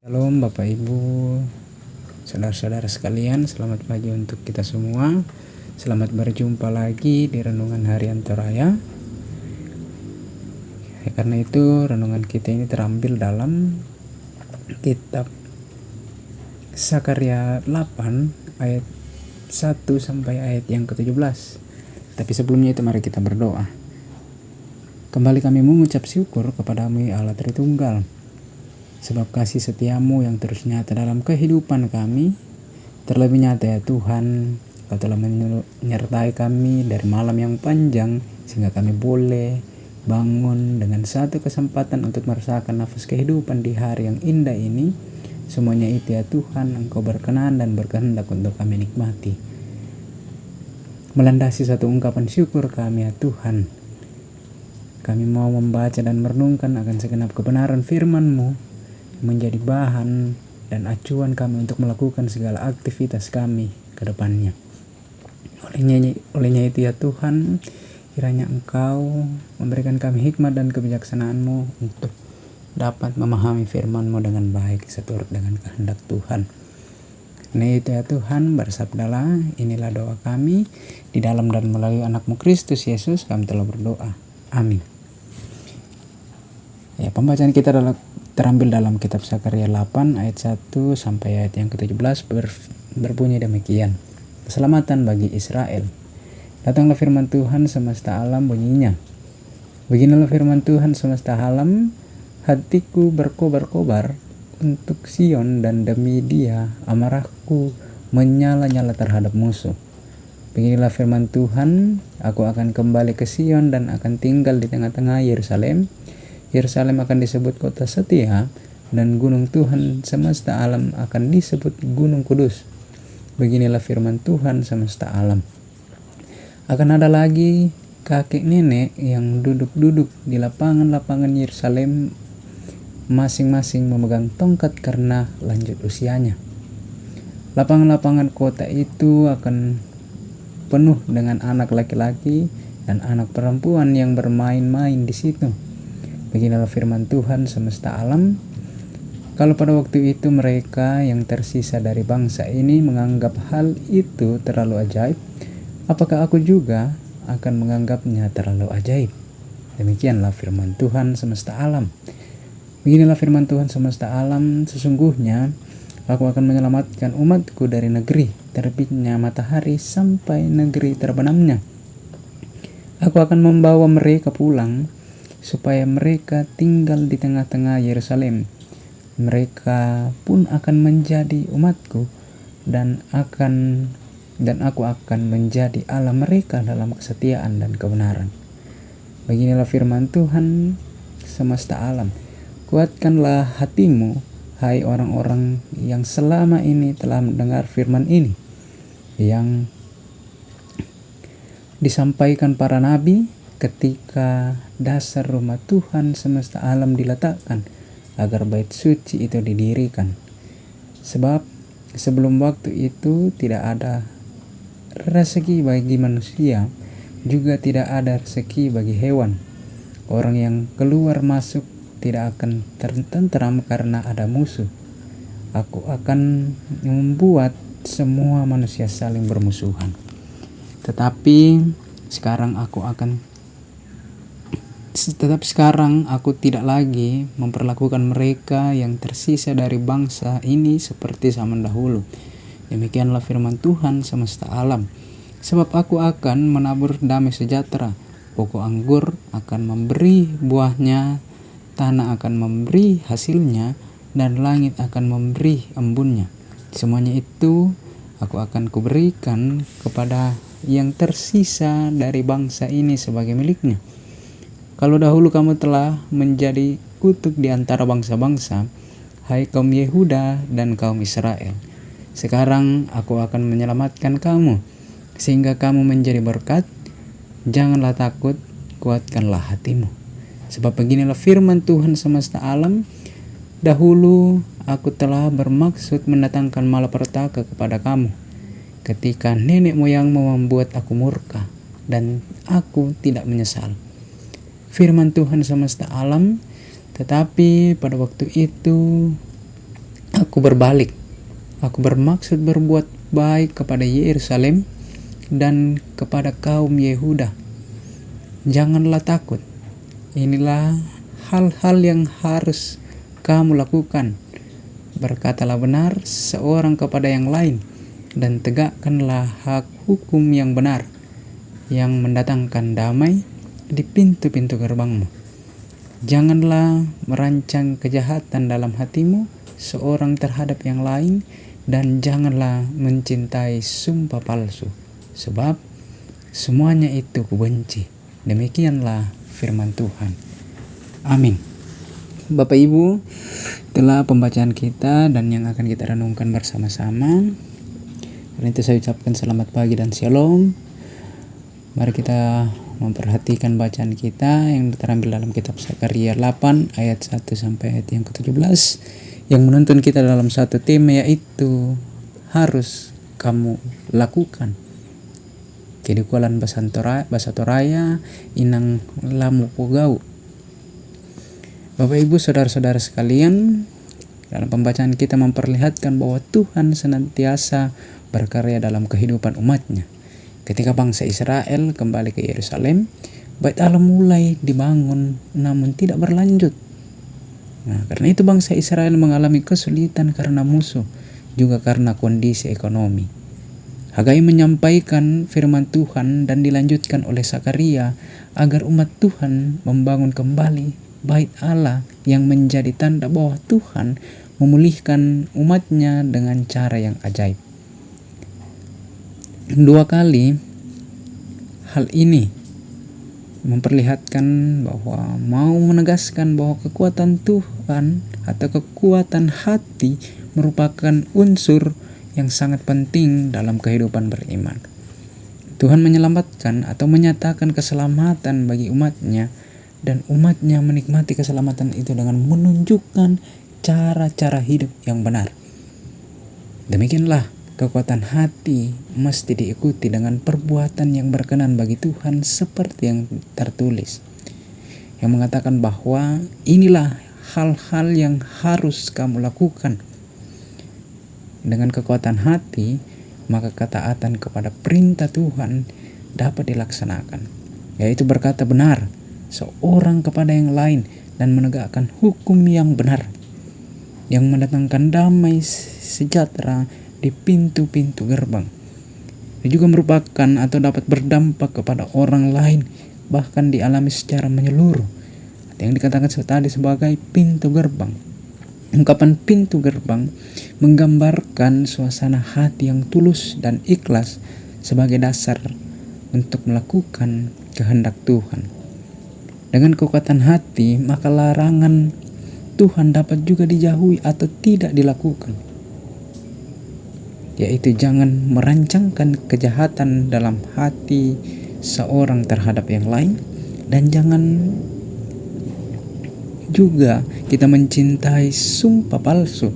Shalom Bapak Ibu, saudara-saudara sekalian, selamat pagi untuk kita semua. Selamat berjumpa lagi di Renungan Harian Toraya. Karena itu renungan kita ini terambil dalam kitab Sakarya 8 ayat 1 sampai ayat yang ke-17. Tapi sebelumnya itu mari kita berdoa. Kembali kami mengucap syukur kepadamu ya Allah Tritunggal, sebab kasih setiamu yang terus nyata dalam kehidupan kami. Terlebih nyata ya Tuhan, Kau telah menyertai kami dari malam yang panjang, sehingga kami boleh bangun dengan satu kesempatan untuk merasakan nafas kehidupan di hari yang indah ini. Semuanya itu ya Tuhan, Engkau berkenan dan berkehendak untuk kami nikmati. Melandasi satu ungkapan syukur kami ya Tuhan, kami mau membaca dan merenungkan akan segenap kebenaran firman-Mu, menjadi bahan dan acuan kami untuk melakukan segala aktivitas kami ke depannya. Olehnya itu ya Tuhan, kiranya Engkau memberikan kami hikmat dan kebijaksanaan-Mu untuk dapat memahami firman-Mu dengan baik seturut dengan kehendak Tuhan. Nah itu ya Tuhan, bersabdalah, inilah doa kami di dalam dan melalui anak-Mu Kristus Yesus kami telah berdoa. Amin. Ya, pembacaan kita terambil dalam kitab Sakarya 8 ayat 1 sampai ayat yang ke-17 berbunyi demikian. Keselamatan bagi Israel. Datanglah firman Tuhan semesta alam bunyinya. Beginilah firman Tuhan semesta alam, hatiku berkobar-kobar untuk Sion, dan demi dia amarahku menyala-nyala terhadap musuh. Beginilah firman Tuhan, aku akan kembali ke Sion dan akan tinggal di tengah-tengah Yerusalem. Yerusalem akan disebut kota setia, dan gunung Tuhan semesta alam akan disebut gunung kudus. Beginilah firman Tuhan semesta alam. Akan ada lagi kakek nenek yang duduk-duduk di lapangan-lapangan Yerusalem, masing-masing memegang tongkat karena lanjut usianya. Lapangan-lapangan kota itu akan penuh dengan anak laki-laki dan anak perempuan yang bermain-main di situ. Beginilah firman Tuhan semesta alam. Kalau pada waktu itu mereka yang tersisa dari bangsa ini menganggap hal itu terlalu ajaib, apakah aku juga akan menganggapnya terlalu ajaib? Demikianlah firman Tuhan semesta alam. Beginilah firman Tuhan semesta alam, sesungguhnya aku akan menyelamatkan umatku dari negeri terbitnya matahari sampai negeri terbenamnya. Aku akan membawa mereka pulang supaya mereka tinggal di tengah-tengah Yerusalem. Mereka pun akan menjadi umatku, dan aku akan menjadi Allah mereka dalam kesetiaan dan kebenaran. Beginilah firman Tuhan semesta alam. Kuatkanlah hatimu, hai orang-orang yang selama ini telah mendengar firman ini, yang disampaikan para nabi ketika dasar rumah Tuhan semesta alam diletakkan, agar bait suci itu didirikan. Sebab sebelum waktu itu tidak ada rezeki bagi manusia, juga tidak ada rezeki bagi hewan. Orang yang keluar masuk tidak akan tertentram karena ada musuh. Aku akan membuat semua manusia saling bermusuhan. Tetapi sekarang aku tidak lagi memperlakukan mereka yang tersisa dari bangsa ini seperti zaman dahulu. Demikianlah firman Tuhan semesta alam. Sebab aku akan menabur damai sejahtera. Pokok anggur akan memberi buahnya, tanah akan memberi hasilnya, dan langit akan memberi embunnya. Semuanya itu aku akan kuberikan kepada yang tersisa dari bangsa ini sebagai miliknya. Kalau dahulu kamu telah menjadi kutuk di antara bangsa-bangsa, hai kaum Yehuda dan kaum Israel, sekarang aku akan menyelamatkan kamu, sehingga kamu menjadi berkat. Janganlah takut, kuatkanlah hatimu. Sebab beginilah firman Tuhan semesta alam, dahulu aku telah bermaksud mendatangkan malapetaka kepada kamu, ketika nenek moyangmu membuat aku murka, dan aku tidak menyesal. Firman Tuhan semesta alam, tetapi pada waktu itu Aku berbalik. Aku bermaksud berbuat baik kepada Yerusalem dan kepada kaum Yehuda. Janganlah takut. Inilah hal-hal yang harus kamu lakukan. Berkatalah benar seorang kepada yang lain, dan tegakkanlah hak hukum yang benar, yang mendatangkan damai di pintu-pintu gerbangmu. Janganlah merancang kejahatan dalam hatimu seorang terhadap yang lain, dan janganlah mencintai sumpah palsu, sebab semuanya itu kubenci. Demikianlah firman Tuhan. Amin. Bapak Ibu, itulah pembacaan kita dan yang akan kita renungkan bersama-sama. Karena itu saya ucapkan selamat pagi dan shalom. Mari kita memperhatikan bacaan kita yang terambil dalam kitab Zakaria 8 ayat 1 sampai ayat yang ke-17, yang menuntun kita dalam satu tema, yaitu harus kamu lakukan. Kedikualan bahasa Toraya inang lamu pogau. Bapak Ibu, saudara-saudara sekalian, dalam pembacaan kita memperlihatkan bahwa Tuhan senantiasa berkarya dalam kehidupan umatnya. Ketika bangsa Israel kembali ke Yerusalem, Bait Allah mulai dibangun namun tidak berlanjut. Nah, karena itu bangsa Israel mengalami kesulitan karena musuh, juga karena kondisi ekonomi. Hagai menyampaikan firman Tuhan dan dilanjutkan oleh Zakaria agar umat Tuhan membangun kembali Bait Allah yang menjadi tanda bahwa Tuhan memulihkan umatnya dengan cara yang ajaib. Dua kali hal ini memperlihatkan bahwa mau menegaskan bahwa kekuatan Tuhan atau kekuatan hati merupakan unsur yang sangat penting dalam kehidupan beriman. Tuhan menyelamatkan atau menyatakan keselamatan bagi umatnya, dan umatnya menikmati keselamatan itu dengan menunjukkan cara-cara hidup yang benar. Demikianlah kekuatan hati mesti diikuti dengan perbuatan yang berkenan bagi Tuhan, seperti yang tertulis, yang mengatakan bahwa inilah hal-hal yang harus kamu lakukan. Dengan kekuatan hati, maka ketaatan kepada perintah Tuhan dapat dilaksanakan, yaitu berkata benar seorang kepada yang lain dan menegakkan hukum yang benar, yang mendatangkan damai sejahtera di pintu-pintu gerbang. Itu juga merupakan atau dapat berdampak kepada orang lain, bahkan dialami secara menyeluruh, yang dikatakan tadi sebagai pintu gerbang. Ungkapan pintu gerbang menggambarkan suasana hati yang tulus dan ikhlas sebagai dasar untuk melakukan kehendak Tuhan. Dengan kekuatan hati, maka larangan Tuhan dapat juga dijauhi atau tidak dilakukan, yaitu jangan merancangkan kejahatan dalam hati seorang terhadap yang lain, dan jangan juga kita mencintai sumpah palsu,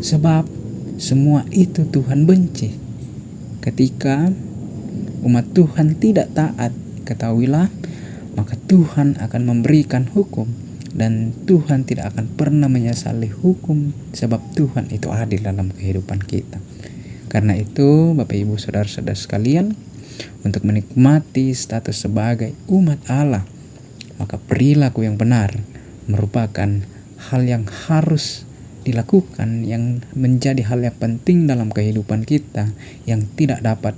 sebab semua itu Tuhan benci. Ketika umat Tuhan tidak taat, ketahuilah, maka Tuhan akan memberikan hukum, dan Tuhan tidak akan pernah menyesali hukum, sebab Tuhan itu adil dalam kehidupan kita. Karena itu, Bapak Ibu saudara-saudara sekalian, untuk menikmati status sebagai umat Allah, maka perilaku yang benar merupakan hal yang harus dilakukan, yang menjadi hal yang penting dalam kehidupan kita, yang tidak dapat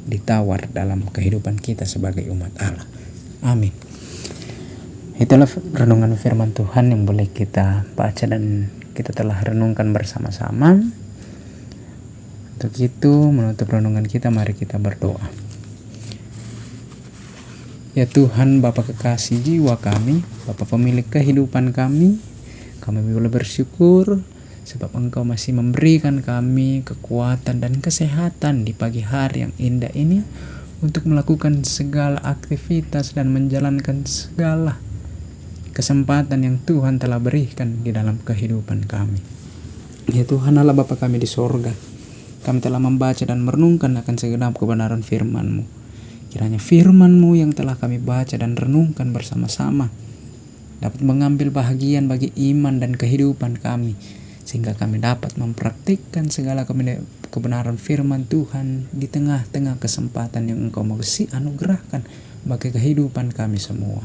ditawar dalam kehidupan kita sebagai umat Allah. Amin. Itulah renungan firman Tuhan yang boleh kita baca dan kita telah renungkan bersama-sama. Untuk itu, menutup renungan kita, mari kita berdoa. Ya Tuhan, Bapa kekasih jiwa kami, Bapa pemilik kehidupan kami boleh bersyukur sebab Engkau masih memberikan kami kekuatan dan kesehatan di pagi hari yang indah ini untuk melakukan segala aktivitas dan menjalankan segala kesempatan yang Tuhan telah berikan di dalam kehidupan kami. Ya Tuhan Allah Bapa kami di sorga, kami telah membaca dan merenungkan akan segenap kebenaran firman-Mu. Kiranya firman-Mu yang telah kami baca dan renungkan bersama-sama dapat mengambil bahagian bagi iman dan kehidupan kami, sehingga kami dapat mempraktikkan segala kebenaran firman Tuhan di tengah-tengah kesempatan yang Engkau mau anugerahkan bagi kehidupan kami semua.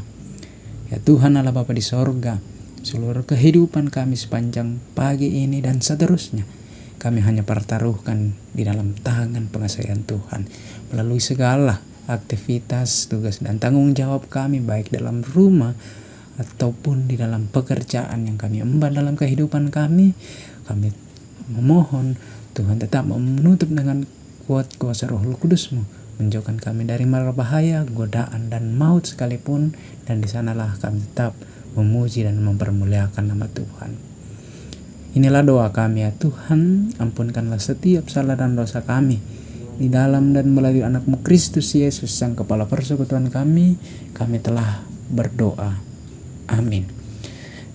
Ya Tuhan Allah Bapa di sorga, seluruh kehidupan kami sepanjang pagi ini dan seterusnya, kami hanya pertaruhkan di dalam tangan pengasihan Tuhan. Melalui segala aktivitas, tugas, dan tanggung jawab kami, baik dalam rumah ataupun di dalam pekerjaan yang kami emban dalam kehidupan kami memohon Tuhan tetap menutup dengan kuat kuasa Roh Kudus-Mu, menjauhkan kami dari mara bahaya, godaan, dan maut sekalipun, dan di sanalah kami tetap memuji dan mempermuliakan nama Tuhan. Inilah doa kami ya Tuhan, ampunkanlah setiap salah dan dosa kami di dalam dan melalui anak-Mu Kristus Yesus, Sang Kepala Persekutuan kami telah berdoa. Amin.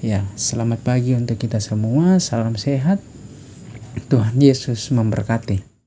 Ya, selamat pagi untuk kita semua. Salam sehat. Tuhan Yesus memberkati.